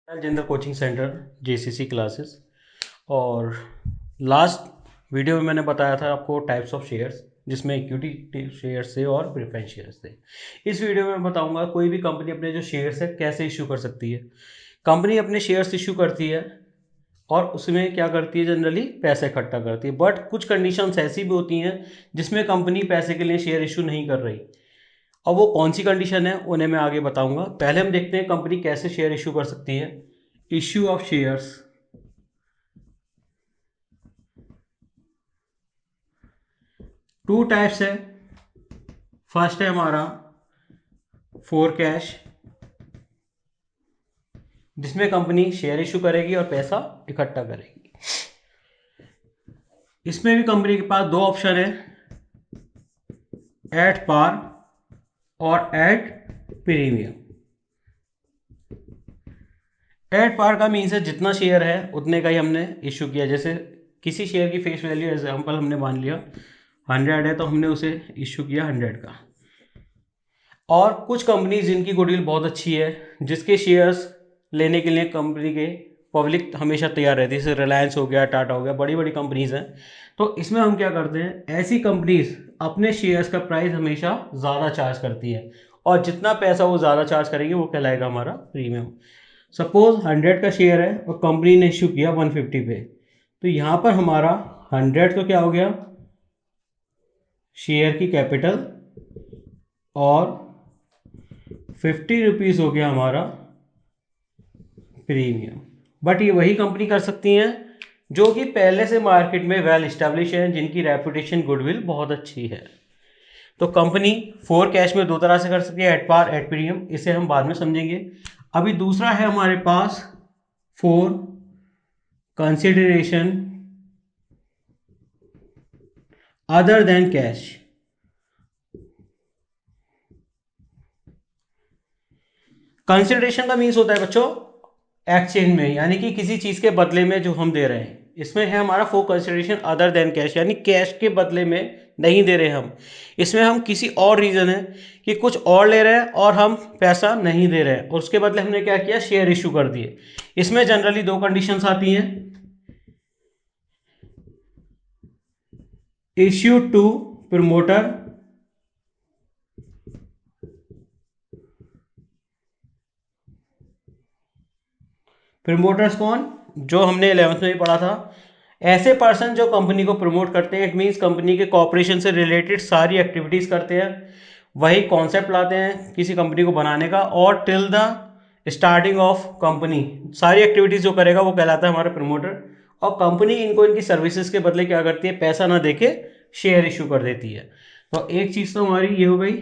Rajendra coaching centre JCC classes. और last video में मैंने बताया था आपको टाइप्स ऑफ शेयर्स, जिसमें इक्विटी शेयर्स थे और प्रेफरेंस शेयर्स थे। इस वीडियो में मैं बताऊंगा कोई भी कंपनी अपने जो शेयर्स है कैसे इशू कर सकती है। कंपनी अपने शेयर्स इशू करती है और उसमें क्या करती है, जनरली पैसा इकट्ठा करती है। बट कुछ कंडीशंस ऐसी भी होती हैं जिसमें कंपनी पैसे के लिए शेयर इशू नहीं कर रही। और वो कौन सी कंडीशन है उन्हें मैं आगे बताऊंगा। पहले हम देखते हैं कंपनी कैसे शेयर इशू कर सकती है। Issue of shares, two types है। फर्स्ट है हमारा फोर कैश, जिसमें कंपनी शेयर इशू करेगी और पैसा इकट्ठा करेगी। इसमें भी कंपनी के पास दो ऑप्शन है, एट पार और एट प्रीमियम। एट पार का मीन्स है जितना शेयर है उतने का ही हमने इशू किया। जैसे किसी शेयर की फेस वैल्यू एग्जांपल हमने मान लिया 100 है, तो हमने उसे इशू किया 100 का। और कुछ कंपनी जिनकी गुडविल बहुत अच्छी है, जिसके शेयर्स लेने के लिए कंपनी के पब्लिक हमेशा तैयार रहती है, जैसे रिलायंस हो गया, टाटा हो गया, बड़ी बड़ी कंपनीज हैं। तो इसमें हम क्या करते हैं, ऐसी कंपनीज अपने शेयर्स का प्राइस हमेशा ज़्यादा चार्ज करती है, और जितना पैसा वो ज़्यादा चार्ज करेंगे वो कहलाएगा हमारा प्रीमियम। सपोज 100 का शेयर है और कंपनी ने इशू किया 150 पे, तो यहाँ पर हमारा 100 तो क्या हो गया, शेयर की कैपिटल, और 50 रुपीज़ हो गया हमारा प्रीमियम। बट ये वही कंपनी कर सकती हैं जो कि पहले से मार्केट में वेल इस्टेब्लिश है, जिनकी रेपुटेशन गुडविल बहुत अच्छी है। तो कंपनी फोर कैश में दो तरह से कर सकती है, एट पार, एट प्रीमियम। इसे हम बाद में समझेंगे। अभी दूसरा है हमारे पास for consideration other than cash. Consideration का मीन्स होता है बच्चों एक्सचेंज में, यानी कि किसी चीज के बदले में जो हम दे रहे हैं। इसमें है हमारा for consideration other than cash, यानी कैश के बदले में नहीं दे रहे हम। इसमें हम किसी और रीजन है कि कुछ और ले रहे हैं और हम पैसा नहीं दे रहे हैं, और उसके बदले हमने क्या किया, शेयर इशू कर दिए। इसमें जनरली दो कंडीशंस आती हैं, इश्यू टू प्रमोटर, प्रमोटर्स कौन, जो हमने 11th में भी पढ़ा था, ऐसे पर्सन जो कंपनी को प्रमोट करते हैं। इट मीन्स कंपनी के कॉपरेशन से रिलेटेड सारी एक्टिविटीज करते हैं, वही कॉन्सेप्ट लाते हैं किसी कंपनी को बनाने का, और till the starting of company सारी एक्टिविटीज जो करेगा वो कहलाता है हमारा प्रमोटर। और कंपनी इनको इनकी सर्विसेज के बदले क्या करती है, पैसा ना देके शेयर इशू कर देती है। तो एक चीज तो हमारी ये हो गई।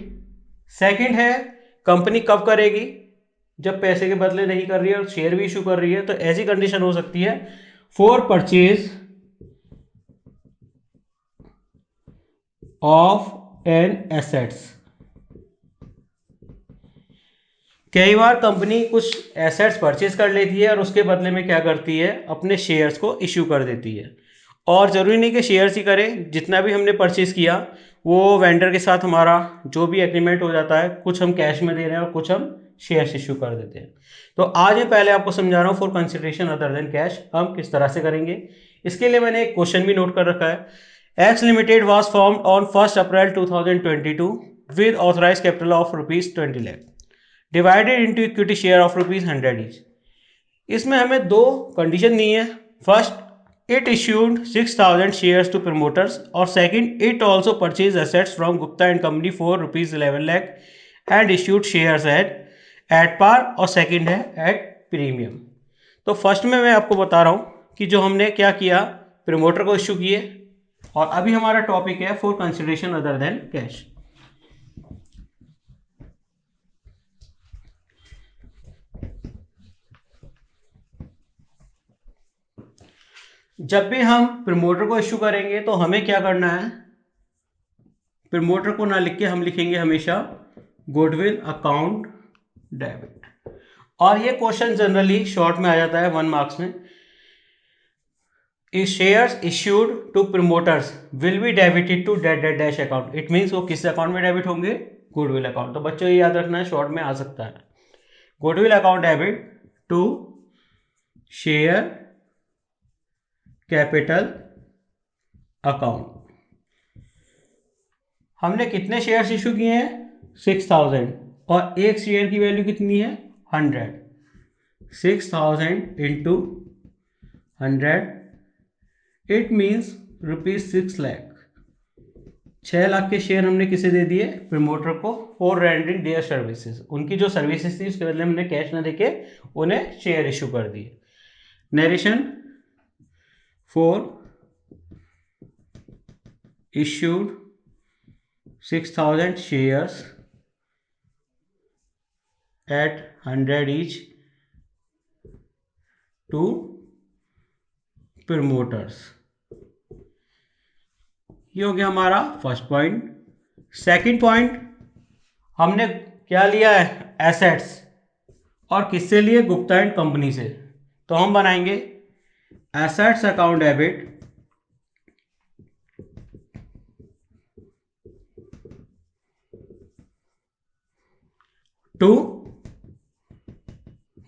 सेकंड है कंपनी कब करेगी, जब पैसे के बदले नहीं कर रही है और शेयर भी इशू कर रही है। तो ऐसी कंडीशन हो सकती है for purchase of an assets. कई बार कंपनी कुछ एसेट्स परचेज कर लेती है और उसके बदले में क्या करती है, अपने शेयर्स को इशू कर देती है। और ज़रूरी नहीं कि शेयर्स ही करे, जितना भी हमने परचेज किया वो वेंडर के साथ हमारा जो भी एग्रीमेंट हो जाता है, कुछ हम कैश में दे रहे हैं और कुछ हम शेयर्स इशू कर देते हैं। तो आज मैं पहले आपको समझा रहा हूँ for consideration other than cash हम किस तरह से करेंगे। इसके लिए मैंने एक क्वेश्चन भी नोट कर रखा है। X limited was formed on 1 April 2022 with authorise capital of ₹20 lakh divided into equity share of ₹100 each. इसमें हमें दो कंडीशन दी है। First, it issued 6,000 shares to promoters, और second, it also purchased assets from Gupta and Company for ₹11 lakh and issued shares at par, और second है at premium। तो first में मैं आपको बता रहा हूँ कि जो हमने क्या किया, प्रमोटर को इश्यू किए, और अभी हमारा टॉपिक है for consideration other than cash. जब भी हम प्रमोटर को इश्यू करेंगे तो हमें क्या करना है, प्रमोटर को ना लिख के हम लिखेंगे हमेशा गुडविल अकाउंट डेबिट। और ये क्वेश्चन जनरली शॉर्ट में आ जाता है 1 मार्क्स में। Shares issued to promoters will be debited to date date dash account. It means वो किस अकाउंट में डेबिट होंगे, गुडविल अकाउंट। तो बच्चों ये याद रखना है, शॉर्ट में आ सकता है। Goodwill account debit to share capital account. हमने कितने शेयर्स इशू किए हैं? 6000, और एक शेयर की वैल्यू कितनी है? 100। 6000 into 100, it means ₹6 lakh. 6 lakh के शेयर हमने किसे दे दिए? प्रमोटर को, फॉर रेंडरिंग देयर सर्विसेज। उनकी जो सर्विसेज थी उसके बदले में हमने कैश ना देके उन्हें शेयर इशू कर दिए। Narration for issued 6000 shares at 100 each to promoters। ये हो गया हमारा फर्स्ट पॉइंट। सेकंड पॉइंट, हमने क्या लिया है? एसेट्स। और किससे लिए? गुप्ता एंड कंपनी से। तो हम बनाएंगे assets account debit to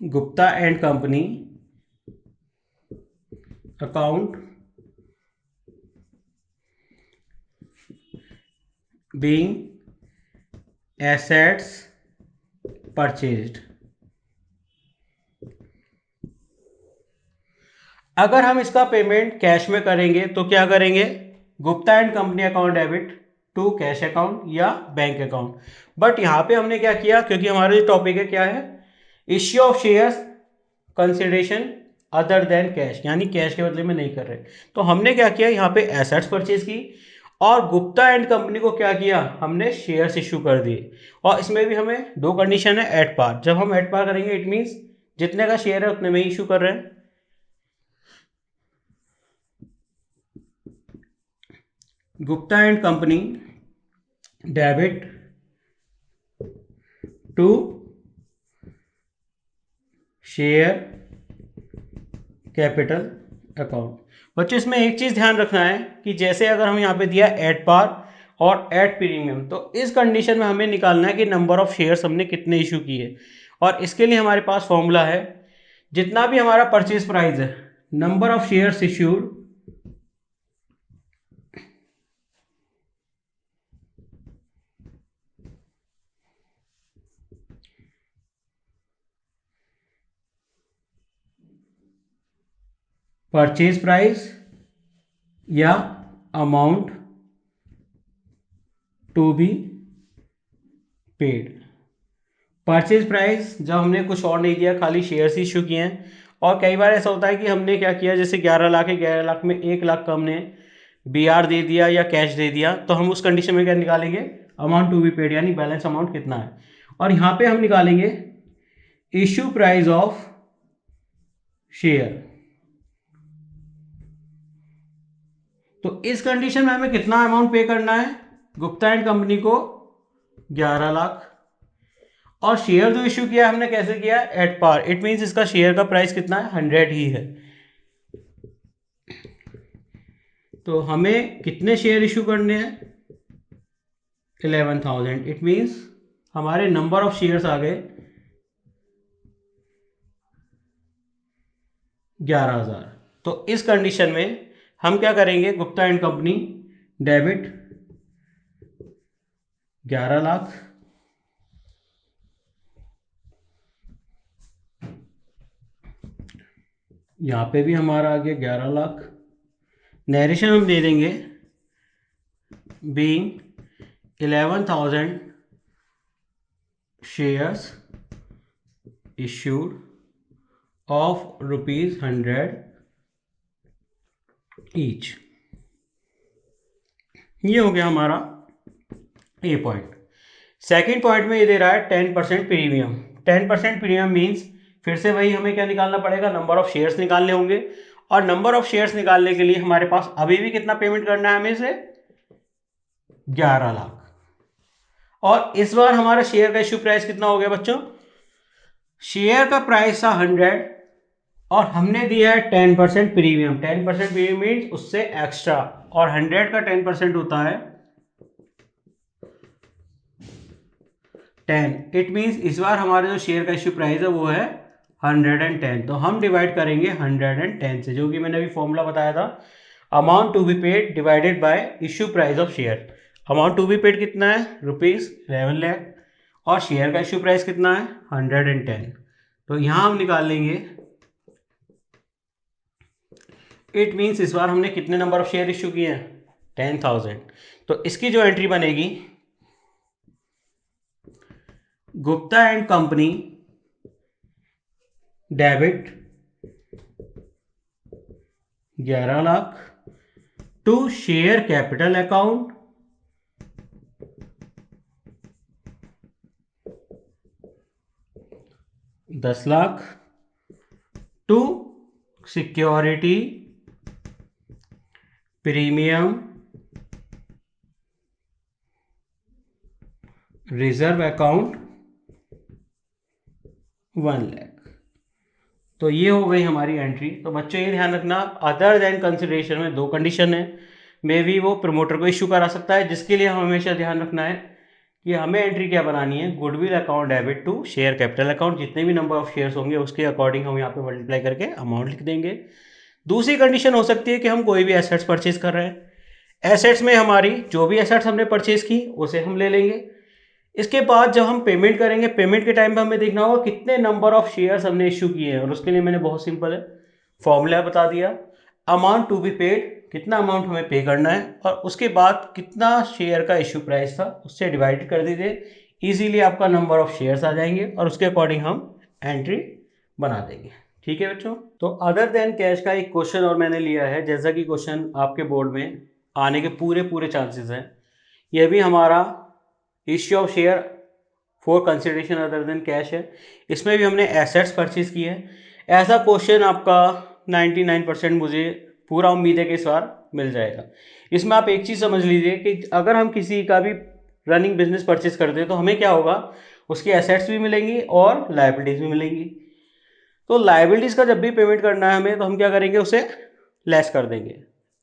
Gupta and company account being assets purchased. अगर हम इसका पेमेंट कैश में करेंगे तो क्या करेंगे? Gupta and company account debit to cash account या बैंक अकाउंट। बट यहां पे हमने क्या किया, क्योंकि हमारा जो टॉपिक है क्या है? Issue of shares consideration other than cash, यानी कैश के बदले में नहीं कर रहे। तो हमने क्या किया, यहाँ पे एसेट्स परचेज की, और गुप्ता एंड कंपनी को क्या किया? हमने शेयर्स इशू कर दिए। और इसमें भी हमें दो कंडीशन है, एट पार। जब हम एट पार करेंगे इट मीन्स जितने का शेयर है उतने में इशू कर रहे हैं। Gupta and company debit to share capital account. बच्चों इसमें एक चीज ध्यान रखना है कि जैसे अगर हम यहाँ पे दिया एट पार और एट प्रीमियम, तो इस कंडीशन में हमें निकालना है कि नंबर ऑफ शेयर्स हमने कितने इशू किए। और इसके लिए हमारे पास फॉर्मूला है, जितना भी हमारा परचेज प्राइस है, number of shares issued purchase price या amount to be paid. Purchase price जब हमने कुछ और नहीं दिया, खाली शेयर्स इशू किए हैं। और कई बार ऐसा होता है कि हमने क्या किया, जैसे 11 लाख है, 11 लाख में 1 लाख का हमने BR दे दिया या कैश दे दिया, तो हम उस कंडीशन में क्या निकालेंगे? अमाउंट टू बी पेड, यानी बैलेंस अमाउंट कितना है। और यहाँ पे हम निकालेंगे इश्यू प्राइस ऑफ शेयर। तो इस कंडीशन में हमें कितना अमाउंट पे करना है? गुप्ता एंड कंपनी को 11 लाख। और शेयर जो इश्यू किया हमने कैसे किया? At par. इट मींस इसका शेयर का प्राइस कितना है? 100 ही है। तो हमें कितने शेयर इशू करने हैं? 11,000। इट मींस हमारे नंबर ऑफ शेयर्स आ गए 11,000। तो इस कंडीशन में हम क्या करेंगे? Gupta and company debit 11 lakh यहां पे भी हमारा आ गया 11 लाख। नरेशन हम दे देंगे being 11,000 shares issued of ₹100 each. ये हो गया हमारा ए पॉइंट। सेकेंड पॉइंट में ये दे रहा है 10% प्रीमियम। 10% प्रीमियम मीन्स फिर से वही हमें क्या निकालना पड़ेगा? नंबर ऑफ शेयर्स निकालने होंगे। और नंबर ऑफ शेयर्स निकालने के लिए हमारे पास अभी भी कितना पेमेंट करना है हमें से? 11 लाख। और इस बार हमारा शेयर का इश्यू प्राइस कितना हो गया बच्चों? शेयर का प्राइस था 100 और हमने दिया है 10% प्रीमियम। 10% प्रीमियम मीन्स उससे एक्स्ट्रा, और 100 का 10% होता है 10। इट मीन्स इस बार हमारे जो शेयर का इश्यू प्राइस है वो है 110, तो हम डिवाइड करेंगे 110 से, जो कि मैंने अभी फॉर्मूला बताया था, amount to be paid divided by issue price of share. Amount to be paid कितना है, ₹11 लाख, और शेयर का इश्यू प्राइस कितना है, 110। तो यहाँ हम निकाल लेंगे, इट मीन्स इस बार हमने कितने नंबर ऑफ शेयर इश्यू किए हैं, 10,000। तो इसकी जो एंट्री बनेगी, Gupta and company debit 11 lakh to share capital account 10 lakh to security premium reserve account 1 lakh. तो ये हो गई हमारी एंट्री। तो बच्चों ये ध्यान रखना, अदर देन कंसिडरेशन में 2 कंडीशन है, मे भी वो प्रमोटर को इश्यू करा सकता है, जिसके लिए हम हमेशा ध्यान रखना है कि हमें एंट्री क्या बनानी है, goodwill account debit to share capital account, जितने भी नंबर ऑफ शेयर्स होंगे उसके अकॉर्डिंग हम यहाँ पे मल्टीप्लाई करके अमाउंट लिख देंगे। दूसरी कंडीशन हो सकती है कि हम कोई भी एसेट्स परचेज कर रहे हैं, एसेट्स में हमारी जो भी एसेट्स हमने परचेज की उसे हम ले लेंगे। इसके बाद जब हम पेमेंट करेंगे, पेमेंट के टाइम पे हमें देखना होगा कितने नंबर ऑफ शेयर्स हमने इश्यू किए हैं, और उसके लिए मैंने बहुत सिंपल है फॉर्मूला बता दिया, अमाउंट टू बी पेड, कितना अमाउंट हमें पे करना है, और उसके बाद कितना शेयर का इश्यू प्राइस था उससे डिवाइड कर दीजिए, इजीली आपका नंबर ऑफ शेयर्स आ जाएंगे और उसके अकॉर्डिंग हम एंट्री बना देंगे। ठीक है बच्चों। तो अदर देन कैश का एक क्वेश्चन और मैंने लिया है, जैसा कि क्वेश्चन आपके बोर्ड में आने के पूरे चांसेस हैं। यह भी हमारा issue of share for consideration other than cash है, इसमें भी हमने एसेट्स परचेज किए हैं। ऐसा क्वेश्चन आपका 99% मुझे पूरा उम्मीद है कि इस बार मिल जाएगा। इसमें आप एक चीज़ समझ लीजिए कि अगर हम किसी का भी रनिंग बिजनेस परचेज करते हैं तो हमें क्या होगा, उसकी एसेट्स भी मिलेंगी और लायबिलिटीज़ भी मिलेंगी। तो लायबिलिटीज़ का जब भी पेमेंट करना है हमें, तो हम क्या करेंगे, उसे लेस कर देंगे,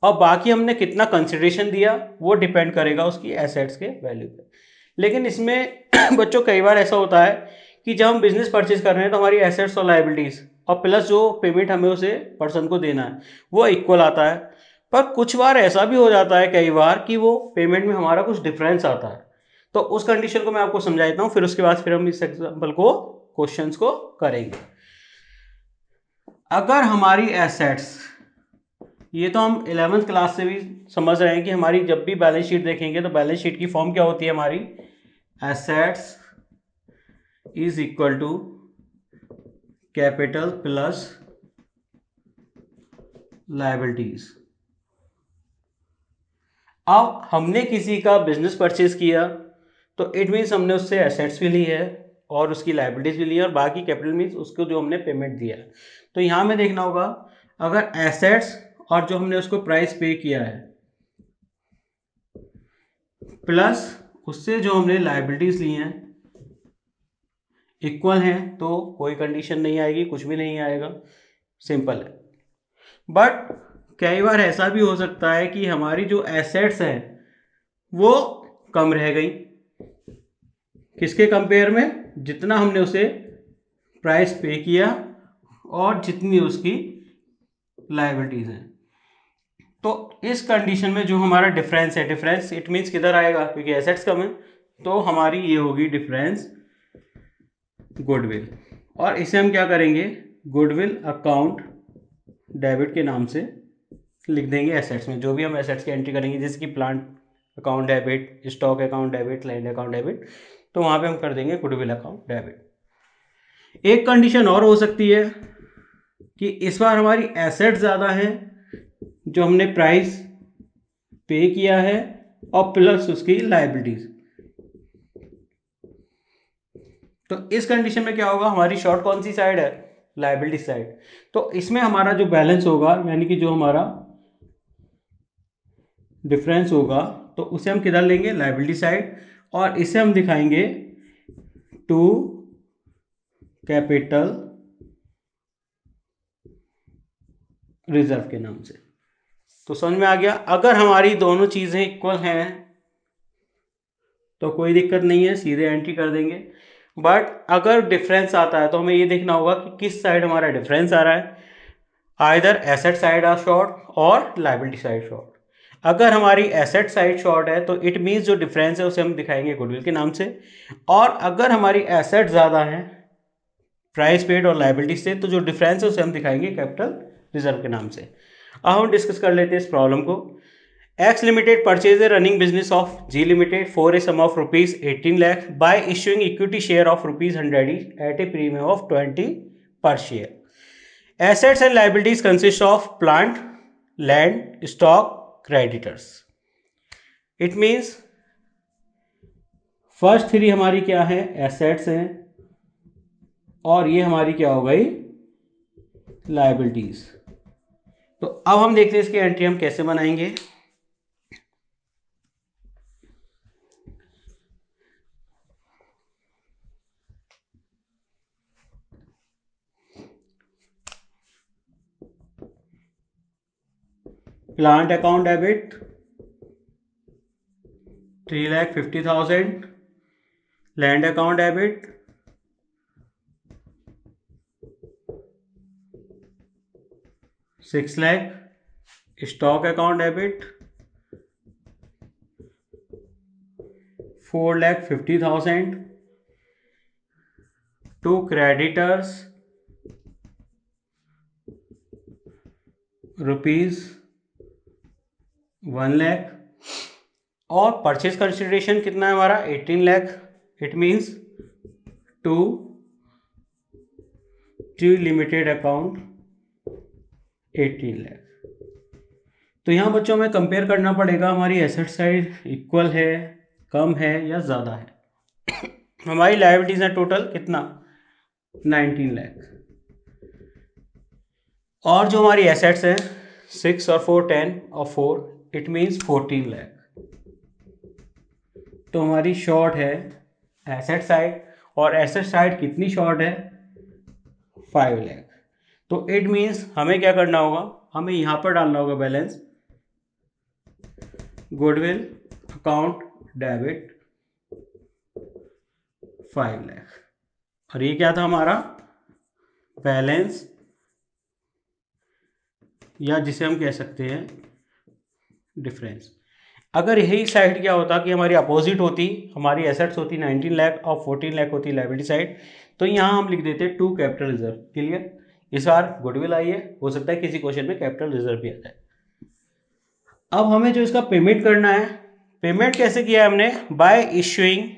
और बाकी हमने कितना कंसिडरेशन दिया वो डिपेंड करेगा उसकी एसेट्स के वैल्यू पे। लेकिन इसमें बच्चों कई बार ऐसा होता है कि जब हम बिजनेस परचेज कर रहे हैं तो हमारी एसेट्स और लायबिलिटीज़ और प्लस जो पेमेंट हमें उसे पर्सन को देना है वो इक्वल आता है। पर कुछ बार ऐसा भी हो जाता है कई बार कि वो पेमेंट में हमारा कुछ डिफरेंस आता है। तो उस कंडीशन को मैं आपको समझा देता हूँ, फिर उसके बाद फिर हम इस एग्जाम्पल को, क्वेश्चंस को करेंगे। अगर हमारी एसेट्स, ये तो हम 11th क्लास से भी समझ रहे हैं कि हमारी जब भी बैलेंस शीट देखेंगे तो बैलेंस शीट की फॉर्म क्या होती है हमारी, assets is equal to capital plus liabilities. अब हमने किसी का बिजनेस परचेज किया तो इट मीन्स हमने उससे एसेट्स भी ली है और उसकी लायबिलिटीज भी ली है, और बाकी कैपिटल मीन्स उसको जो हमने पेमेंट दिया है। तो यहाँ में देखना होगा, अगर एसेट्स और जो हमने उसको प्राइस पे किया है प्लस उससे जो हमने लायबिलिटीज ली हैं इक्वल हैं, तो कोई कंडीशन नहीं आएगी, कुछ भी नहीं आएगा, सिंपल है। बट कई बार ऐसा भी हो सकता है कि हमारी जो एसेट्स हैं वो कम रह गई, किसके कंपेयर में, जितना हमने उसे प्राइस पे किया और जितनी उसकी लायबिलिटीज हैं। तो इस कंडीशन में जो हमारा डिफरेंस है, डिफरेंस इट मीन्स किधर आएगा, क्योंकि एसेट्स कम है, तो हमारी ये होगी डिफरेंस गुडविल, और इसे हम क्या करेंगे, गुडविल अकाउंट डेबिट के नाम से लिख देंगे एसेट्स में। जो भी हम एसेट्स की एंट्री करेंगे, जैसे कि plant account debit, stock account debit, land account debit, तो वहाँ पे हम कर देंगे गुडविल अकाउंट डेबिट। एक कंडीशन और हो सकती है कि इस बार हमारी एसेट ज़्यादा है, जो हमने प्राइस पे किया है, और प्लस उसकी लायबिलिटीज। तो इस कंडीशन में क्या होगा, हमारी शॉर्ट कौन सी साइड है, लायबिलिटी साइड। तो इसमें हमारा जो बैलेंस होगा, यानी कि जो हमारा डिफरेंस होगा, तो उसे हम किधर लेंगे, लायबिलिटी साइड, और इसे हम दिखाएंगे टू कैपिटल रिजर्व के नाम से। तो समझ में आ गया। अगर हमारी दोनों चीजें इक्वल हैं तो कोई दिक्कत नहीं है, सीधे एंट्री कर देंगे। बट अगर डिफरेंस आता है तो हमें ये देखना होगा कि किस साइड हमारा डिफरेंस आ रहा है, either asset side or short और लाइबिलिटी साइड शॉर्ट। अगर हमारी एसेट साइड शॉर्ट है तो इट मीन्स जो डिफरेंस है उसे हम दिखाएंगे गुडविल के नाम से, और अगर हमारी एसेट ज़्यादा है प्राइस पेड और लाइबिलिटी से तो जो डिफरेंस है उसे हम दिखाएंगे कैपिटल रिजर्व के नाम से। अब हम डिस्कस कर लेते हैं इस प्रॉब्लम को। X Limited purchased a running business of G Limited for a sum of rupees 18 lakh by issuing equity share of rupees 100 each at a premium of 20 per share. Assets and liabilities consist of plant, land, stock, creditors. It means first three हमारी क्या है, assets हैं, और ये हमारी क्या हो गई, लाइबिलिटीज। तो अब हम देखते हैं इसकी एंट्री हम कैसे बनाएंगे। Plant account debit 3,50,000, land account debit 6 lakh, stock account debit 4,50,000, to creditors rupees 1 lakh, और परचेज कंसिडरेशन कितना है हमारा 18 lakh. It means to G limited account 18 lakh. तो यहाँ बच्चों में कंपेयर करना पड़ेगा हमारी एसेट साइड इक्वल है, कम है या ज़्यादा है। हमारी लायबिलिटीज है टोटल कितना 19 लाख, और जो हमारी एसेट्स हैं 6 और 4 10 और 4 इट मीन्स 14 लाख। तो हमारी शॉर्ट है एसेट साइड, और एसेट साइड कितनी शॉर्ट है 5 लाख। तो इट मीन्स हमें क्या करना होगा, हमें यहाँ पर डालना होगा balance goodwill account debit 5 lakh, और ये क्या था हमारा बैलेंस, या जिसे हम कह सकते हैं डिफरेंस। अगर यही साइड क्या होता कि हमारी अपोजिट होती, हमारी एसेट्स होती 19 लाख और 14 लाख होती लायबिलिटी साइड, तो यहाँ हम लिख देते टू कैपिटल रिजर्व। क्लियर, इस बार गुडविल आई है, हो सकता है किसी क्वेश्चन में कैपिटल रिजर्व भी आ जाए। अब हमें जो इसका पेमेंट करना है, पेमेंट कैसे किया है हमने, by issuing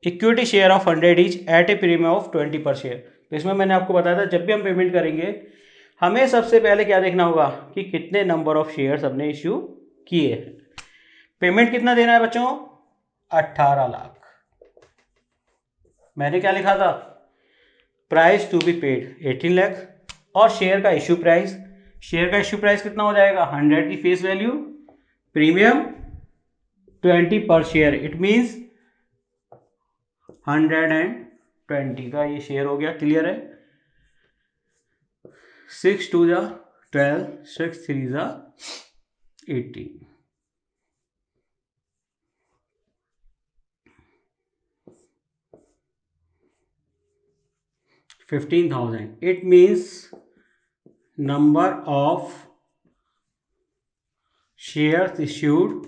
equity share of 100 each at a premium of 20 per share. तो इसमें मैंने आपको बताया था जब भी हम पेमेंट करेंगे हमें सबसे पहले क्या देखना होगा कि कितने नंबर ऑफ शेयर्स हमने इश्यू किए हैं। पेमेंट कितना देना है बच्चों 18 लाख। मैंने क्या लिखा था, price to be paid 18 lakh, और शेयर का इश्यू प्राइस, शेयर का इश्यू प्राइस कितना हो जाएगा 100 की face value, premium 20 per share, it means 120 का ये शेयर हो गया। क्लियर है, 6 2 जा 12, 6 3 जा 18, 15,000। It means number of shares issued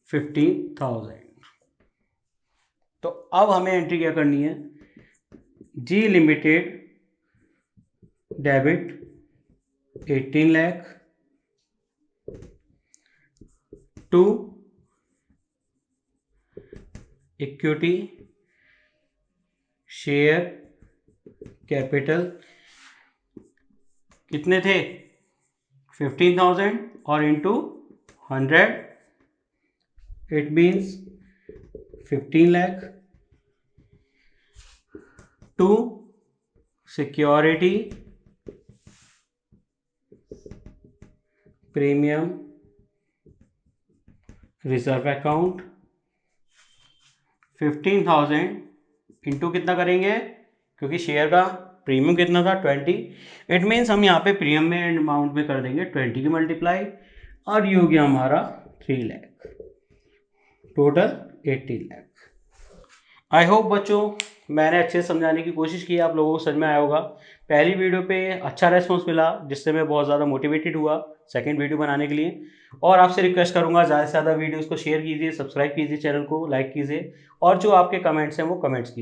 15,000। तो अब हमें एंट्री क्या करनी है, G limited debit 18 lakh to equity share capital कितने थे 15,000 और into 100, it means 15 lakh, to security premium reserve account 15,000 into कितना करेंगे, क्योंकि शेयर का प्रीमियम कितना था 20, इट मीन्स हम यहाँ पे प्रीमियम में अमाउंट में कर देंगे 20 की मल्टीप्लाई, और ये हो गया हमारा 3 lakh. Total 80 lakh. I hope बच्चों मैंने अच्छे से समझाने की कोशिश की, आप लोगों को समझ में आया होगा। पहली वीडियो पे अच्छा रेस्पॉन्स मिला जिससे मैं बहुत ज़्यादा मोटिवेटेड हुआ सेकंड वीडियो बनाने के लिए। और आपसे रिक्वेस्ट करूंगा ज़्यादा से ज़्यादा वीडियोस को शेयर कीजिए, सब्सक्राइब कीजिए, चैनल को लाइक कीजिए, और जो आपके कमेंट्स हैं वो कमेंट्स कीजिए।